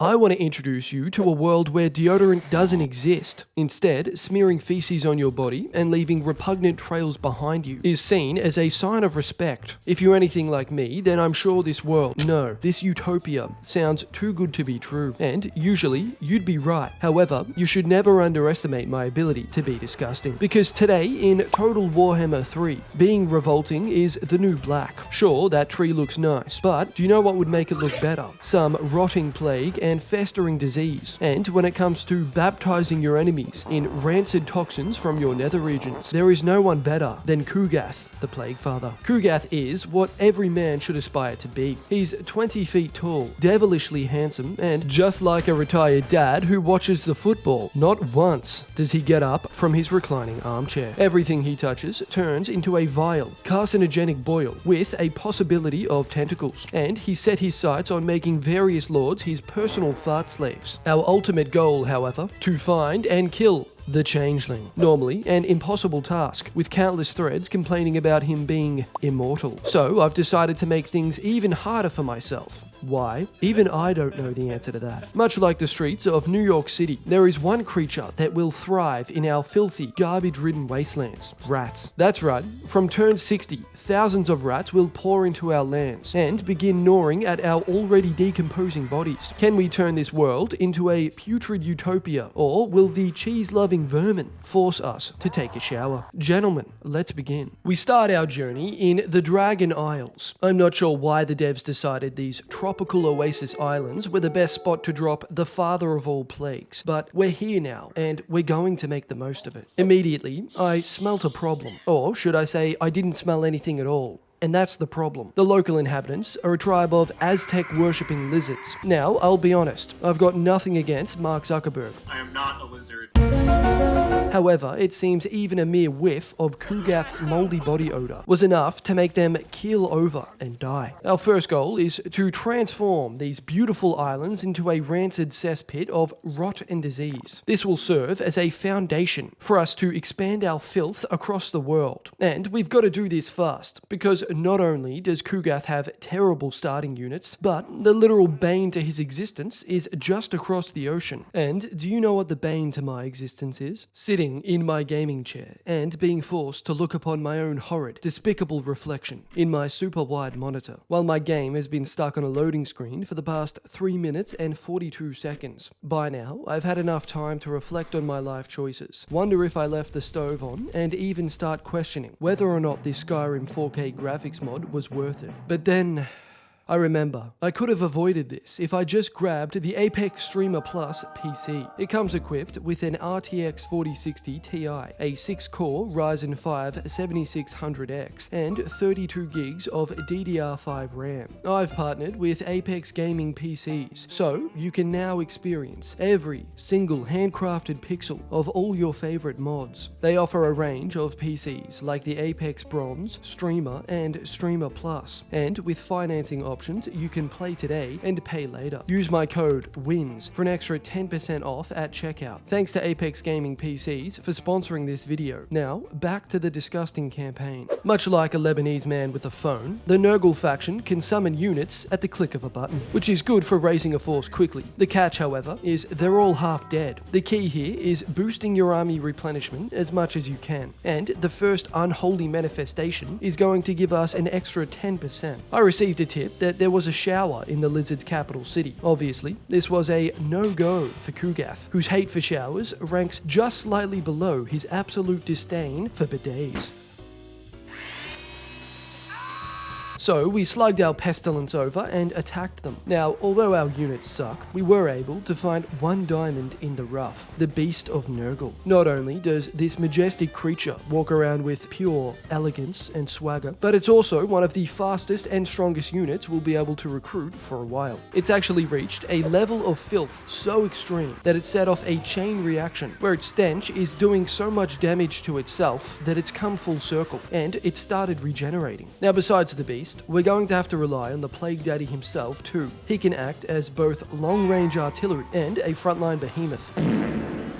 I want to introduce you to a world where deodorant doesn't exist. Instead, smearing feces on your body and leaving repugnant trails behind you is seen as a sign of respect. If you're anything like me, then I'm sure this utopia sounds too good to be true. And usually, you'd be right. However, you should never underestimate my ability to be disgusting. Because today, in Total Warhammer 3, being revolting is the new black. Sure, that tree looks nice, but do you know what would make it look better? Some rotting plague and festering disease. And when it comes to baptizing your enemies in rancid toxins from your nether regions, there is no one better than Kugath, the Plague Father. Kugath is what every man should aspire to be. He's 20 feet tall, devilishly handsome, and just like a retired dad who watches the football, not once does he get up from his reclining armchair. Everything he touches turns into a vile, carcinogenic boil with a possibility of tentacles, and he set his sights on making various lords his personal fart slaves. Our ultimate goal, however, to find and kill the changeling. Normally an impossible task, with countless threads complaining about him being immortal. So I've decided to make things even harder for myself. Why? Even I don't know the answer to that. Much like the streets of New York City, there is one creature that will thrive in our filthy, garbage-ridden wastelands. Rats. That's right. From turn 60, thousands of rats will pour into our lands and begin gnawing at our already decomposing bodies. Can we turn this world into a putrid utopia, or will the cheese-loving vermin force us to take a shower? Gentlemen, let's begin. We start our journey in the Dragon Isles. I'm not sure why the devs decided these tropical oasis islands were the best spot to drop the father of all plagues, but we're here now, and we're going to make the most of it. Immediately, I smelt a problem. Or should I say, I didn't smell anything at all. And that's the problem. The local inhabitants are a tribe of Aztec-worshipping lizards. Now, I'll be honest, I've got nothing against Mark Zuckerberg. I am not a lizard. However, it seems even a mere whiff of Kugath's moldy body odor was enough to make them keel over and die. Our first goal is to transform these beautiful islands into a rancid cesspit of rot and disease. This will serve as a foundation for us to expand our filth across the world. And we've got to do this fast, because not only does Kugath have terrible starting units, but the literal bane to his existence is just across the ocean. And do you know what the bane to my existence is? Sitting in my gaming chair and being forced to look upon my own horrid, despicable reflection in my super wide monitor, while my game has been stuck on a loading screen for the past 3 minutes and 42 seconds. By now, I've had enough time to reflect on my life choices, wonder if I left the stove on, and even start questioning whether or not this Skyrim 4K graphics mod was worth it. But then I remember, I could have avoided this if I just grabbed the Apex Streamer Plus PC. It comes equipped with an RTX 4060 Ti, a 6-core Ryzen 5 7600X, and 32 gigs of DDR5 RAM. I've partnered with Apex Gaming PCs, so you can now experience every single handcrafted pixel of all your favorite mods. They offer a range of PCs like the Apex Bronze, Streamer, and Streamer Plus, and with financing options, you can play today and pay later. Use my code WINS for an extra 10% off at checkout. Thanks to Apex Gaming PCs for sponsoring this video. Now, back to the disgusting campaign. Much like a Lebanese man with a phone, the Nurgle faction can summon units at the click of a button, which is good for raising a force quickly. The catch, however, is they're all half dead. The key here is boosting your army replenishment as much as you can, and the first unholy manifestation is going to give us an extra 10%. I received a tip that there was a shower in the lizard's capital city. Obviously, this was a no-go for Kugath, whose hate for showers ranks just slightly below his absolute disdain for bidets. So we slugged our pestilence over and attacked them. Now, although our units suck, we were able to find one diamond in the rough, the Beast of Nurgle. Not only does this majestic creature walk around with pure elegance and swagger, but it's also one of the fastest and strongest units we'll be able to recruit for a while. It's actually reached a level of filth so extreme that it set off a chain reaction, where its stench is doing so much damage to itself that it's come full circle, and it started regenerating. Now, besides the Beast, we're going to have to rely on the Plague Daddy himself too. He can act as both long-range artillery and a frontline behemoth.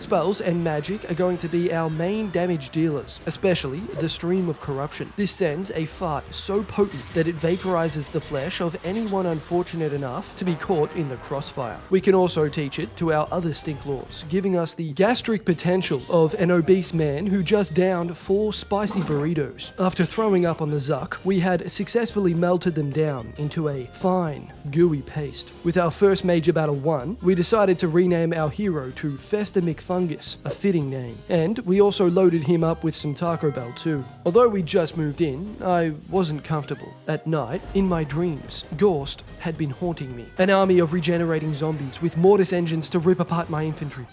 Spells and magic are going to be our main damage dealers, especially the Stream of Corruption. This sends a fart so potent that it vaporizes the flesh of anyone unfortunate enough to be caught in the crossfire. We can also teach it to our other stink lords, giving us the gastric potential of an obese man who just downed 4 spicy burritos. After throwing up on the Zuck, we had successfully melted them down into a fine, gooey paste. With our first major battle won, we decided to rename our hero to Fester McFungus, a fitting name. And we also loaded him up with some Taco Bell too. Although we just moved in, I wasn't comfortable. At night, in my dreams, Ghorst had been haunting me. An army of regenerating zombies with mortis engines to rip apart my infantry.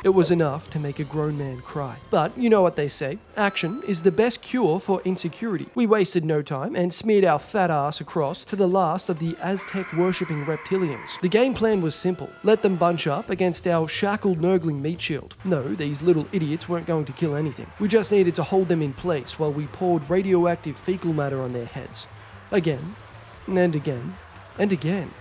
It was enough to make a grown man cry. But you know what they say, action is the best cure for insecurity. We wasted no time and smeared our fat ass across to the last of the Aztec-worshipping reptilians. The game plan was simple. Let them bunch up against our shackled nurgling meat shield. No, these little idiots weren't going to kill anything. We just needed to hold them in place while we poured radioactive fecal matter on their heads. Again, and again, and again.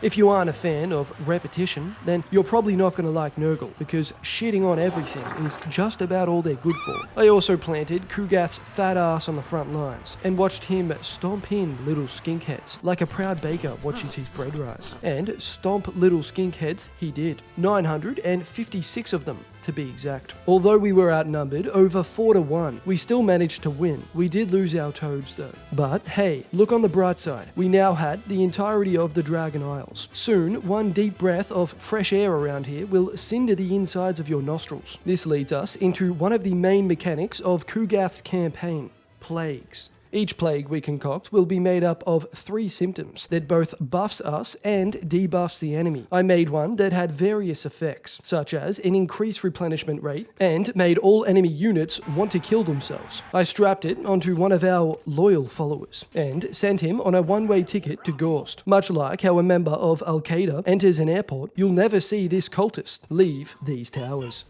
If you aren't a fan of repetition, then you're probably not going to like Nurgle, because shitting on everything is just about all they're good for. I also planted Kugath's fat ass on the front lines, and watched him stomp in little skinkheads, like a proud baker watches his bread rise. And stomp little skinkheads he did. 956 of them, to be exact. Although we were outnumbered over 4-1, we still managed to win. We did lose our toads though. But hey, look on the bright side. We now had the entirety of the Dragon Isles. Soon, one deep breath of fresh air around here will cinder the insides of your nostrils. This leads us into one of the main mechanics of Kugath's campaign, plagues. Each plague we concoct will be made up of 3 symptoms that both buffs us and debuffs the enemy. I made one that had various effects, such as an increased replenishment rate, and made all enemy units want to kill themselves. I strapped it onto one of our loyal followers, and sent him on a one-way ticket to Ghorst. Much like how a member of Al-Qaeda enters an airport, you'll never see this cultist leave these towers.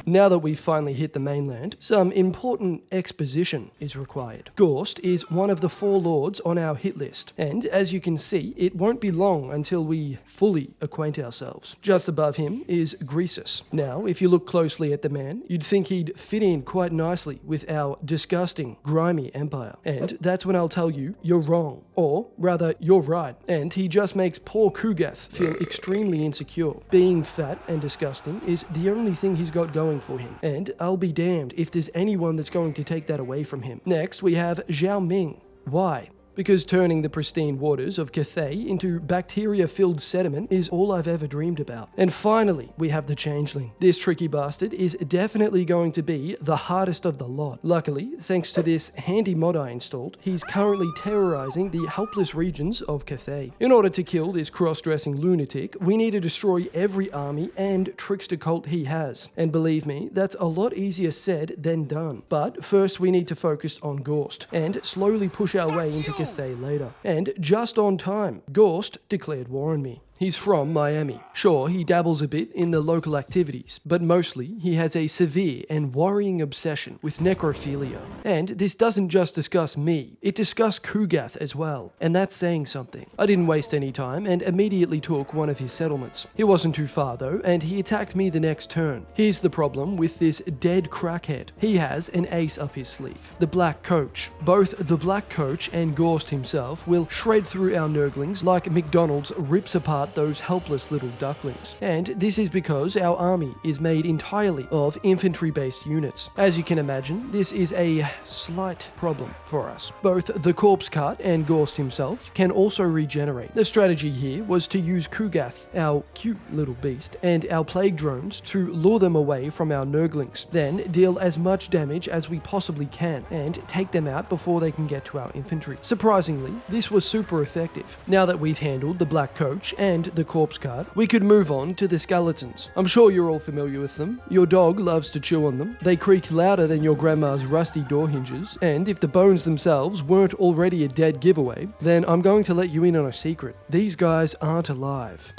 Now that we've finally hit the mainland, some important exposition is required. Ghorst is one of the 4 lords on our hit list, and as you can see, it won't be long until we fully acquaint ourselves. Just above him is Greasus. Now, if you look closely at the man, you'd think he'd fit in quite nicely with our disgusting, grimy empire. And that's when I'll tell you, you're wrong. Or, rather, you're right. And he just makes poor Kugath feel extremely insecure. Being fat and disgusting is the only thing he's got going for him, and I'll be damned if there's anyone that's going to take that away from him. Next, we have Zhao Ming. Why? Because turning the pristine waters of Cathay into bacteria-filled sediment is all I've ever dreamed about. And finally, we have the changeling. This tricky bastard is definitely going to be the hardest of the lot. Luckily, thanks to this handy mod I installed, he's currently terrorizing the helpless regions of Cathay. In order to kill this cross-dressing lunatic, we need to destroy every army and trickster cult he has. And believe me, that's a lot easier said than done. But first we need to focus on Ghorst, and slowly push our way into Cathay later. And just on time, Ghorst declared war on me. He's from Miami. Sure, he dabbles a bit in the local activities, but mostly he has a severe and worrying obsession with necrophilia. And this doesn't just discuss me, it discusses Kugath as well, and that's saying something. I didn't waste any time and immediately took one of his settlements. He wasn't too far though, and he attacked me the next turn. Here's the problem with this dead crackhead. He has an ace up his sleeve, the Black Coach. Both the Black Coach and Ghorst himself will shred through our nurglings like McDonald's rips apart those helpless little ducklings. And this is because our army is made entirely of infantry-based units. As you can imagine, this is a slight problem for us. Both the corpse cart and Ghorst himself can also regenerate. The strategy here was to use Kugath, our cute little beast, and our plague drones to lure them away from our nurglings, then deal as much damage as we possibly can, and take them out before they can get to our infantry. Surprisingly, this was super effective. Now that we've handled the Black Coach and the corpse cart, we could move on to the skeletons. I'm sure you're all familiar with them. Your dog loves to chew on them. They creak louder than your grandma's rusty door hinges, and if the bones themselves weren't already a dead giveaway, then I'm going to let you in on a secret. These guys aren't alive.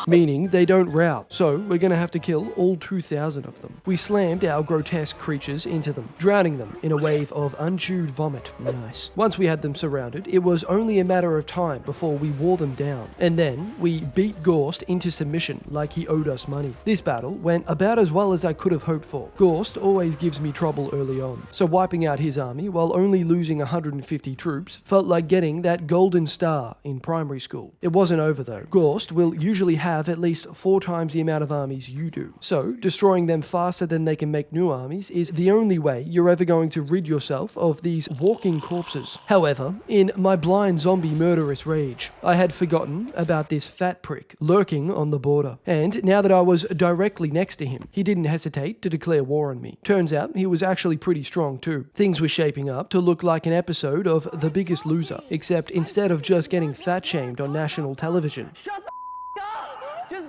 meaning they don't rout, so we're gonna have to kill all 2,000 of them. We slammed our grotesque creatures into them, drowning them in a wave of unchewed vomit. Nice. Once we had them surrounded, it was only a matter of time before we wore them down, and then we beat Ghorst into submission like he owed us money. This battle went about as well as I could have hoped for. Ghorst always gives me trouble early on, so wiping out his army while only losing 150 troops felt like getting that golden star in primary school. It wasn't over though. Ghorst will usually have at least 4 times the amount of armies you do, so destroying them faster than they can make new armies is the only way you're ever going to rid yourself of these walking corpses. However, in my blind zombie murderous rage, I had forgotten about this fat prick lurking on the border, and now that I was directly next to him, he didn't hesitate to declare war on me. Turns out he was actually pretty strong too. Things were shaping up to look like an episode of The Biggest Loser, except instead of just getting fat shamed on national television,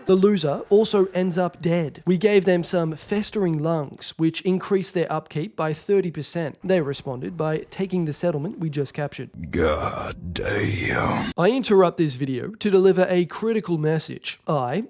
the loser also ends up dead. We gave them some festering lungs, which increased their upkeep by 30%. They responded by taking the settlement we just captured. God damn. I interrupt this video to deliver a critical message. I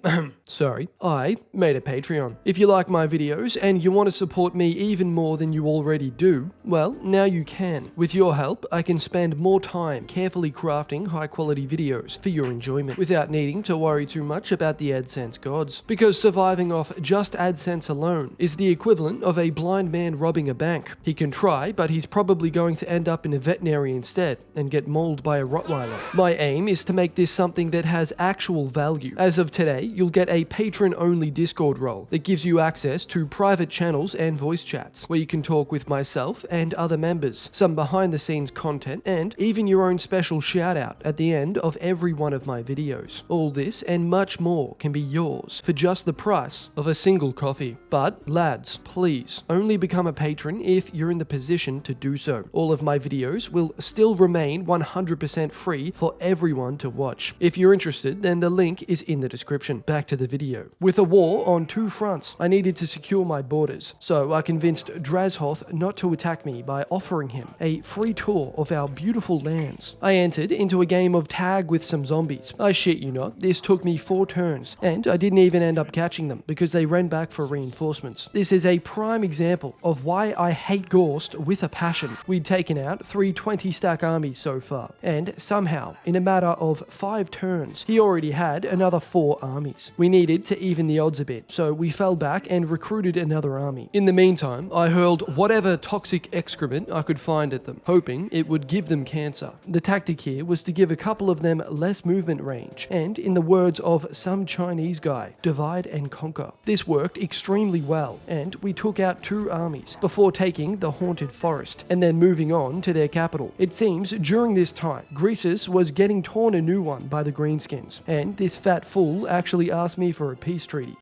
made a Patreon. If you like my videos and you want to support me even more than you already do, well, now you can. With your help, I can spend more time carefully crafting high-quality videos for your enjoyment without needing to worry too much about the AdSense gods, because surviving off just AdSense alone is the equivalent of a blind man robbing a bank. He can try, but he's probably going to end up in a veterinary instead and get mauled by a Rottweiler. My aim is to make this something that has actual value. As of today, you'll get a patron-only Discord role that gives you access to private channels and voice chats, where you can talk with myself and other members, some behind-the-scenes content, and even your own special shout-out at the end of every one of my videos. All this and much more can be yours for just the price of a single coffee. But lads, please only become a patron if you're in the position to do so. All of my videos will still remain 100% free for everyone to watch. If you're interested, then the link is in the description. Back to the video. With a war on 2 fronts, I needed to secure my borders, so I convinced Drazhoth not to attack me by offering him a free tour of our beautiful lands. I entered into a game of tag with some zombies. I shit you not, this took me 4 turns, and I didn't even end up catching them because they ran back for reinforcements. This is a prime example of why I hate Ghorst with a passion. We'd taken out 3 20-stack armies so far, and somehow, in a matter of 5 turns, he already had another 4 armies. We needed to even the odds a bit, so we fell back and recruited another army. In the meantime, I hurled whatever toxic excrement I could find at them, hoping it would give them cancer. The tactic here was to give a couple of them less movement range, and in the words of some Chinese guy, divide and conquer. This worked extremely well, and we took out 2 armies before taking the haunted forest, and then moving on to their capital. It seems during this time, Greasus was getting torn a new one by the Greenskins, and this fat fool actually asked me for a peace treaty.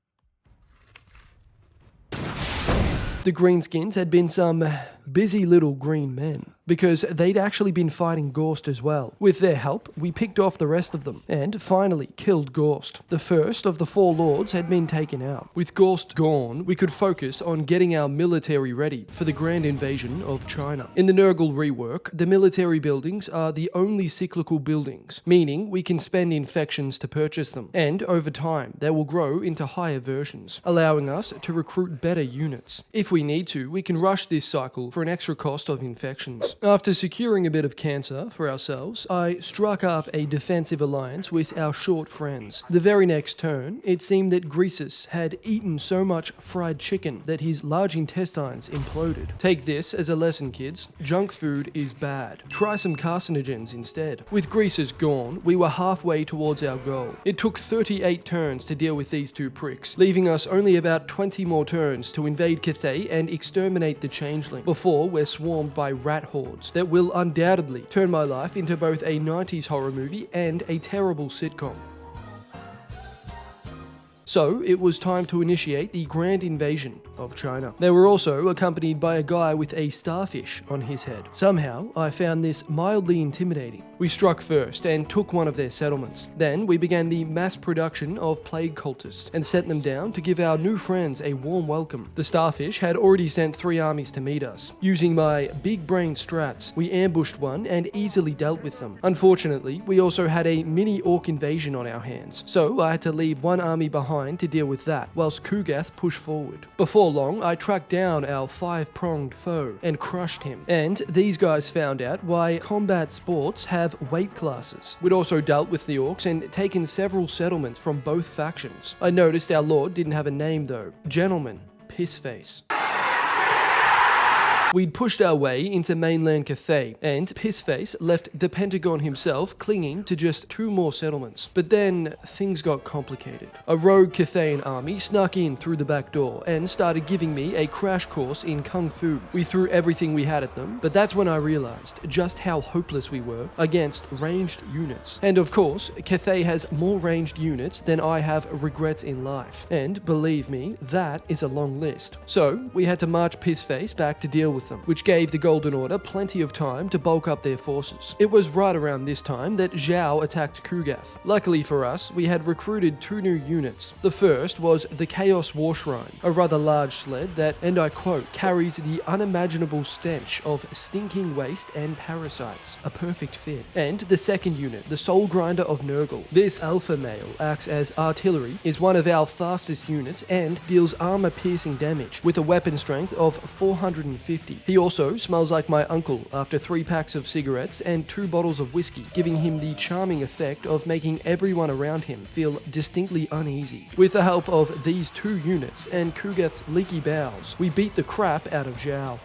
The Greenskins had been some busy little green men, because they'd actually been fighting Ghorst as well. With their help, we picked off the rest of them, and finally killed Ghorst. The first of the 4 lords had been taken out. With Ghorst gone, we could focus on getting our military ready for the grand invasion of China. In the Nurgle rework, the military buildings are the only cyclical buildings, meaning we can spend infections to purchase them, and over time, they will grow into higher versions, allowing us to recruit better units. If we need to, we can rush this cycle for an extra cost of infections. After securing a bit of cancer for ourselves, I struck up a defensive alliance with our short friends. The very next turn, it seemed that Greasus had eaten so much fried chicken that his large intestines imploded. Take this as a lesson, kids. Junk food is bad. Try some carcinogens instead. With Greasus gone, we were halfway towards our goal. It took 38 turns to deal with these 2 pricks, leaving us only about 20 more turns to invade Cathay and exterminate the changeling, before we're swarmed by rat hordes that will undoubtedly turn my life into both a 90s horror movie and a terrible sitcom. So it was time to initiate the grand invasion of China. They were also accompanied by a guy with a starfish on his head. Somehow, I found this mildly intimidating. We struck first and took one of their settlements. Then we began the mass production of plague cultists and sent them down to give our new friends a warm welcome. The starfish had already sent 3 armies to meet us. Using my big brain strats, we ambushed one and easily dealt with them. Unfortunately, we also had a mini orc invasion on our hands, so I had to leave one army behind to deal with that, whilst Kugath pushed forward. Before long, I tracked down our 5-pronged foe and crushed him. And these guys found out why combat sports have weight classes. We'd also dealt with the orcs and taken several settlements from both factions. I noticed our lord didn't have a name though. Gentleman, Pissface. We'd pushed our way into mainland Cathay, and Pissface left the Pentagon himself clinging to just 2 more settlements. But then, things got complicated. A rogue Cathayan army snuck in through the back door and started giving me a crash course in Kung Fu. We threw everything we had at them, but that's when I realized just how hopeless we were against ranged units. And of course, Cathay has more ranged units than I have regrets in life. And believe me, that is a long list. So, we had to march Pissface back to deal with them, which gave the Golden Order plenty of time to bulk up their forces. It was right around this time that Zhao attacked Kugath. Luckily for us, we had recruited 2 new units. The first was the Chaos War Shrine, a rather large sled that, and I quote, carries the unimaginable stench of stinking waste and parasites. A perfect fit. And the second unit, the Soul Grinder of Nurgle. This alpha male acts as artillery, is one of our fastest units, and deals armor-piercing damage with a weapon strength of 450. He also smells like my uncle after 3 packs of cigarettes and 2 bottles of whiskey, giving him the charming effect of making everyone around him feel distinctly uneasy. With the help of these 2 units and Kugath's leaky bowels, we beat the crap out of Zhao.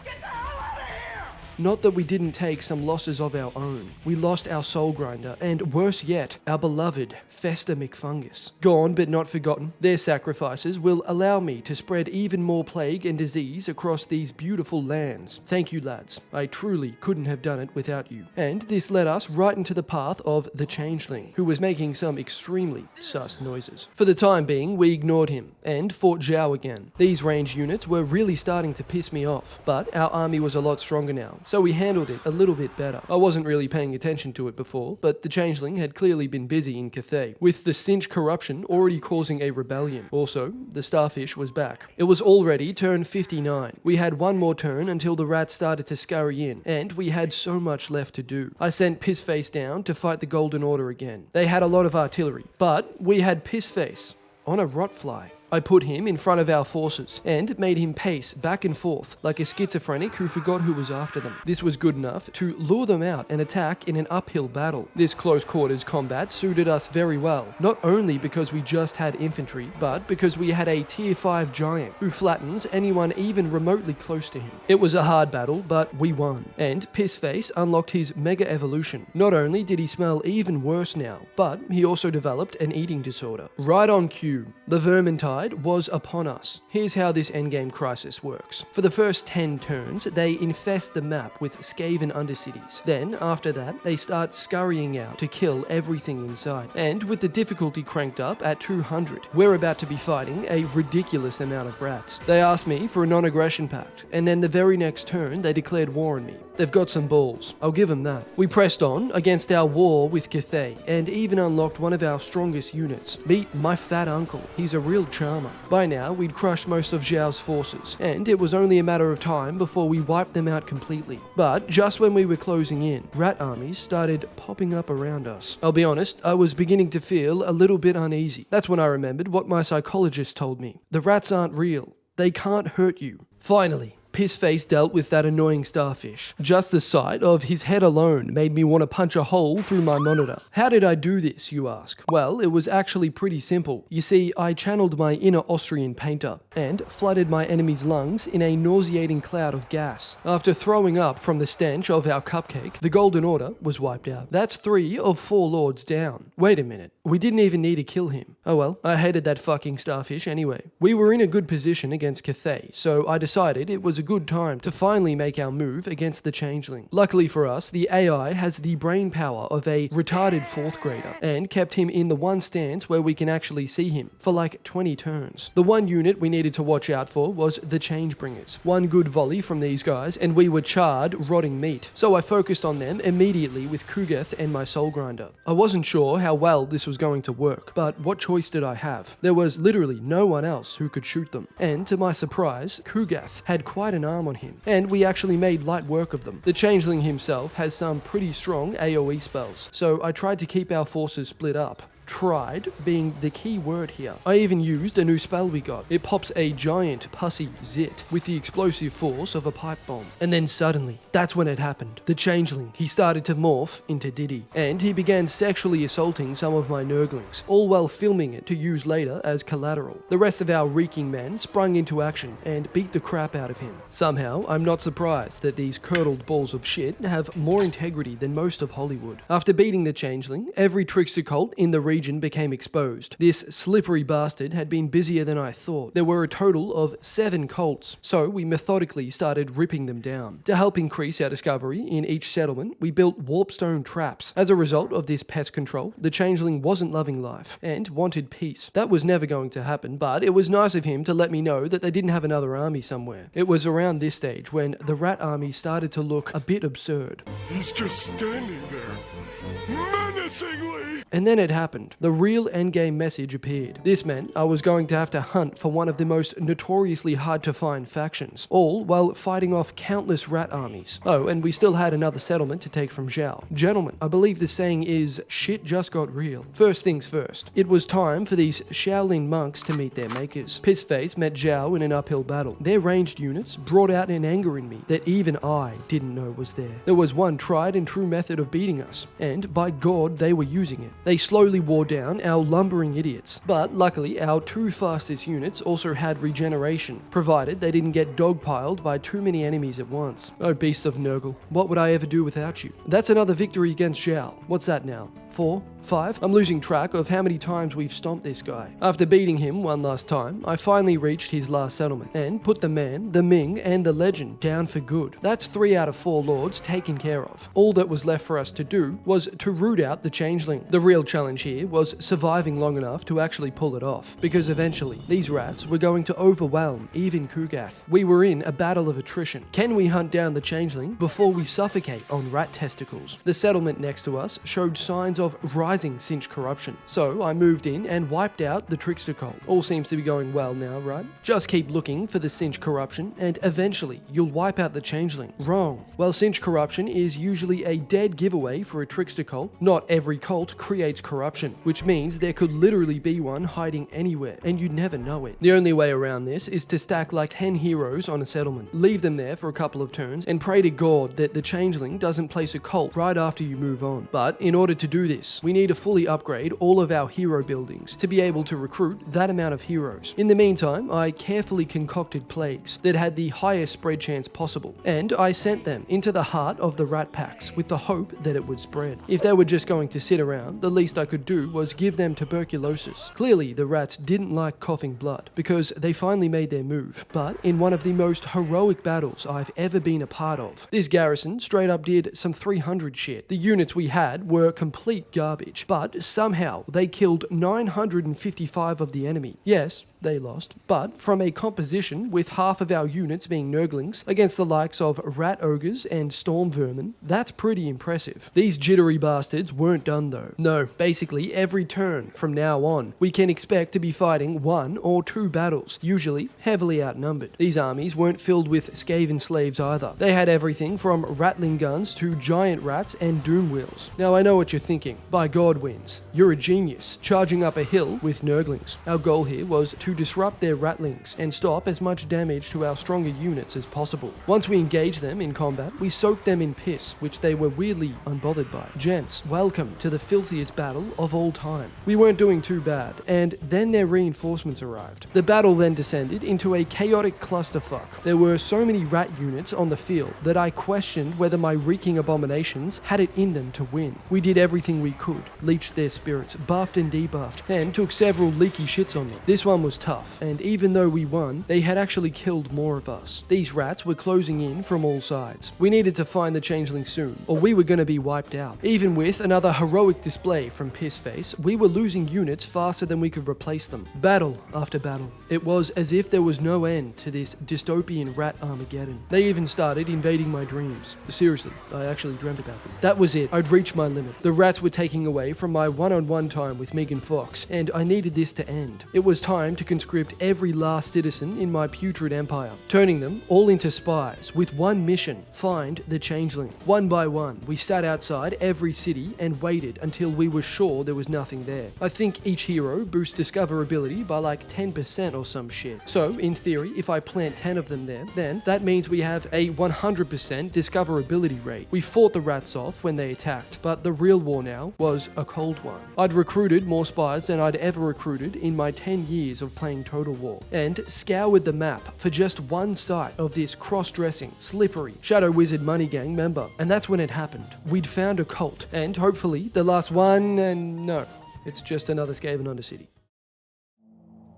Not that we didn't take some losses of our own. We lost our Soul Grinder, and worse yet, our beloved Fester McFungus. Gone but not forgotten, their sacrifices will allow me to spread even more plague and disease across these beautiful lands. Thank you, lads. I truly couldn't have done it without you. And this led us right into the path of the Changeling, who was making some extremely sus noises. For the time being, we ignored him, and fought Zhao again. These range units were really starting to piss me off, but our army was a lot stronger now, so we handled it a little bit better. I wasn't really paying attention to it before, but the Changeling had clearly been busy in Cathay, with the stench corruption already causing a rebellion. Also, the starfish was back. It was already turn 59. We had 1 more turn until the rats started to scurry in, and we had so much left to do. I sent Pissface down to fight the Golden Order again. They had a lot of artillery, but we had Pissface on a rotfly. I put him in front of our forces and made him pace back and forth like a schizophrenic who forgot who was after them. This was good enough to lure them out and attack in an uphill battle. This close quarters combat suited us very well, not only because we just had infantry, but because we had a tier 5 giant who flattens anyone even remotely close to him. It was a hard battle, but we won, and Pissface unlocked his mega evolution. Not only did he smell even worse now, but he also developed an eating disorder. Right on cue, the Vermintide was upon us. Here's how this endgame crisis works. For the first 10 turns, they infest the map with skaven undercities. Then, after that, they start scurrying out to kill everything in sight. And with the difficulty cranked up at 200, we're about to be fighting a ridiculous amount of rats. They asked me for a non-aggression pact, and then the very next turn, they declared war on me. They've got some balls. I'll give them that. We pressed on against our war with Cathay, and even unlocked one of our strongest units. Meet my fat uncle. He's a real charmer. By now, we'd crushed most of Zhao's forces, and it was only a matter of time before we wiped them out completely. But just when we were closing in, rat armies started popping up around us. I'll be honest, I was beginning to feel a little bit uneasy. That's when I remembered what my psychologist told me. The rats aren't real. They can't hurt you. Finally, Pissface dealt with that annoying starfish. Just the sight of his head alone made me want to punch a hole through my monitor. How did I do this, you ask? Well, it was actually pretty simple. You see, I channeled my inner Austrian painter and flooded my enemy's lungs in a nauseating cloud of gas. After throwing up from the stench of our cupcake, the Golden Order was wiped out. That's 3 of 4 lords down. Wait a minute. We didn't even need to kill him. Oh well, I hated that fucking starfish anyway. We were in a good position against Cathay, so I decided it was a a good time to finally make our move against the changeling. Luckily for us, the AI has the brain power of a retarded 4th grader and kept him in the one stance where we can actually see him for like 20 turns. The one unit we needed to watch out for was the Changebringers. One good volley from these guys and we were charred, rotting meat. So I focused on them immediately with Kugath and my Soul Grinder. I wasn't sure how well this was going to work, but what choice did I have? There was literally no one else who could shoot them. And to my surprise, Kugath had quite an arm on him, and we actually made light work of them. The Changeling himself has some pretty strong AoE spells, so I tried to keep our forces split up. Tried being the key word here. I even used a new spell we got. It pops a giant pussy zit with the explosive force of a pipe bomb. And then suddenly, that's when it happened. The Changeling, he started to morph into Diddy. And he began sexually assaulting some of my Nurglings, all while filming it to use later as collateral. The rest of our reeking men sprung into action and beat the crap out of him. Somehow, I'm not surprised that these curdled balls of shit have more integrity than most of Hollywood. After beating the Changeling, every trickster cult in the region became exposed. This slippery bastard had been busier than I thought. There were a total of 7 cults, so we methodically started ripping them down. To help increase our discovery in each settlement, we built warpstone traps. As a result of this pest control, the Changeling wasn't loving life and wanted peace. That was never going to happen, but it was nice of him to let me know that they didn't have another army somewhere. It was around this stage when the rat army started to look a bit absurd. He's just standing there, menacingly! And then it happened. The real endgame message appeared. This meant I was going to have to hunt for one of the most notoriously hard to find factions, all while fighting off countless rat armies. Oh, and we still had another settlement to take from Zhao. Gentlemen, I believe the saying is, shit just got real. First things first, it was time for these Shaolin monks to meet their makers. Pissface met Zhao in an uphill battle. Their ranged units brought out an anger in me that even I didn't know was there. There was one tried and true method of beating us, and by God, they were using it. They slowly wore down our lumbering idiots, but luckily our 2 fastest units also had regeneration, provided they didn't get dogpiled by too many enemies at once. Oh beast of Nurgle, what would I ever do without you? That's another victory against Zhao. What's that now? 4? 5? I'm losing track of how many times we've stomped this guy. After beating him one last time, I finally reached his last settlement and put the man, the Ming, and the legend down for good. That's 3 out of 4 lords taken care of. All that was left for us to do was to root out the Changeling. The real challenge here was surviving long enough to actually pull it off, because eventually these rats were going to overwhelm even Kugath. We were in a battle of attrition. Can we hunt down the Changeling before we suffocate on rat testicles? The settlement next to us showed signs of rising cinch corruption, so I moved in and wiped out the trickster cult. All seems to be going well now, right? Just keep looking for the cinch corruption and eventually you'll wipe out the Changeling. Wrong. While cinch corruption is usually a dead giveaway for a trickster cult, not every cult creates corruption, which means there could literally be one hiding anywhere and you'd never know it. The only way around this is to stack like 10 heroes on a settlement, leave them there for a couple of turns and pray to God that the Changeling doesn't place a cult right after you move on. But in order to do this, we need to fully upgrade all of our hero buildings to be able to recruit that amount of heroes. In the meantime, I carefully concocted plagues that had the highest spread chance possible, and I sent them into the heart of the rat packs with the hope that it would spread. If they were just going to sit around, the least I could do was give them tuberculosis. Clearly, the rats didn't like coughing blood, because they finally made their move, but in one of the most heroic battles I've ever been a part of. This garrison straight up did some 300 shit. The units we had were complete garbage, but somehow they killed 955 of the enemy. Yes, they lost, but from a composition with half of our units being Nurglings against the likes of rat ogres and storm vermin, that's pretty impressive. These jittery bastards weren't done though. No, basically every turn from now on, we can expect to be fighting 1 or 2 battles, usually heavily outnumbered. These armies weren't filled with skaven slaves either. They had everything from rattling guns to giant rats and doom wheels. Now I know what you're thinking. By God wins. You're a genius, charging up a hill with Nurglings. Our goal here was to disrupt their rattlings and stop as much damage to our stronger units as possible. Once we engaged them in combat, we soaked them in piss, which they were weirdly unbothered by. Gents, welcome to the filthiest battle of all time. We weren't doing too bad, and then their reinforcements arrived. The battle then descended into a chaotic clusterfuck. There were so many rat units on the field that I questioned whether my reeking abominations had it in them to win. We did everything everything we could, leached their spirits, buffed and debuffed, and took several leaky shits on them. This one was tough, and even though we won, they had actually killed more of us. These rats were closing in from all sides. We needed to find the changeling soon, or we were going to be wiped out. Even with another heroic display from Pissface, we were losing units faster than we could replace them. Battle after battle. It was as if there was no end to this dystopian rat Armageddon. They even started invading my dreams. Seriously, I actually dreamt about them. That was it. I'd reached my limit. The rats were taking away from my one-on-one time with Megan Fox, and I needed this to end. It was time to conscript every last citizen in my putrid empire, turning them all into spies with one mission: find the changeling. One by one, we sat outside every city and waited until we were sure there was nothing there. I think each hero boosts discoverability by like 10% or some shit. So, in theory, if I plant 10 of them there, then that means we have a 100% discoverability rate. We fought the rats off when they attacked, but the real war now was a cold one. I'd recruited more spies than I'd ever recruited in my 10 years of playing Total War, and scoured the map for just one sight of this cross-dressing, slippery, Shadow Wizard Money Gang member. And that's when it happened. We'd found a cult, and hopefully the last one, and no, it's just another Skaven Undercity.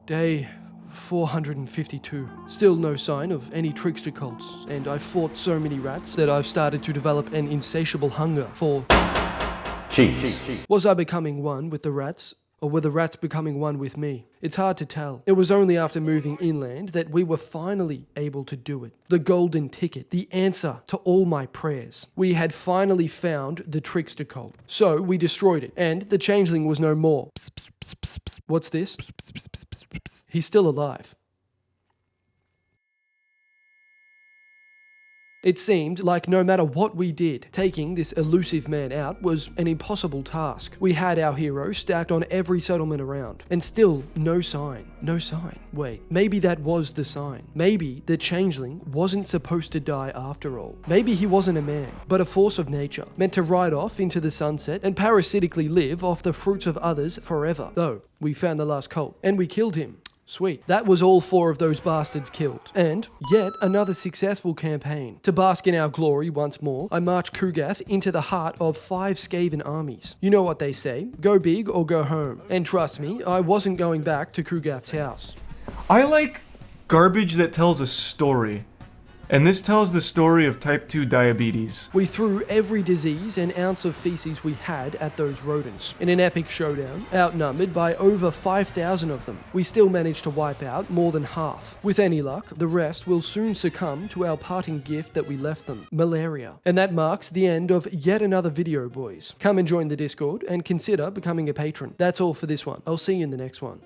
Day 452. Still no sign of any trickster cults, and I've fought so many rats that I've started to develop an insatiable hunger for cheese. Was I becoming one with the rats, or were the rats becoming one with me? It's hard to tell. It was only after moving inland that we were finally able to do it. The golden ticket, the answer to all my prayers. We had finally found the trickster cult. So we destroyed it, and the changeling was no more. What's this? He's still alive. It seemed like no matter what we did, taking this elusive man out was an impossible task. We had our hero stacked on every settlement around, and still no sign. No sign. Wait, maybe that was the sign. Maybe the changeling wasn't supposed to die after all. Maybe he wasn't a man, but a force of nature, meant to ride off into the sunset and parasitically live off the fruits of others forever. Though, we found the last cult, and we killed him. Sweet. That was all 4 of those bastards killed. And yet another successful campaign. To bask in our glory once more, I marched Kugath into the heart of 5 Skaven armies. You know what they say, go big or go home. And trust me, I wasn't going back to Kugath's house. I like garbage that tells a story. And this tells the story of type 2 diabetes. We threw every disease and ounce of feces we had at those rodents. In an epic showdown, outnumbered by over 5,000 of them, we still managed to wipe out more than half. With any luck, the rest will soon succumb to our parting gift that we left them, malaria. And that marks the end of yet another video, boys. Come and join the Discord and consider becoming a patron. That's all for this one. I'll see you in the next one.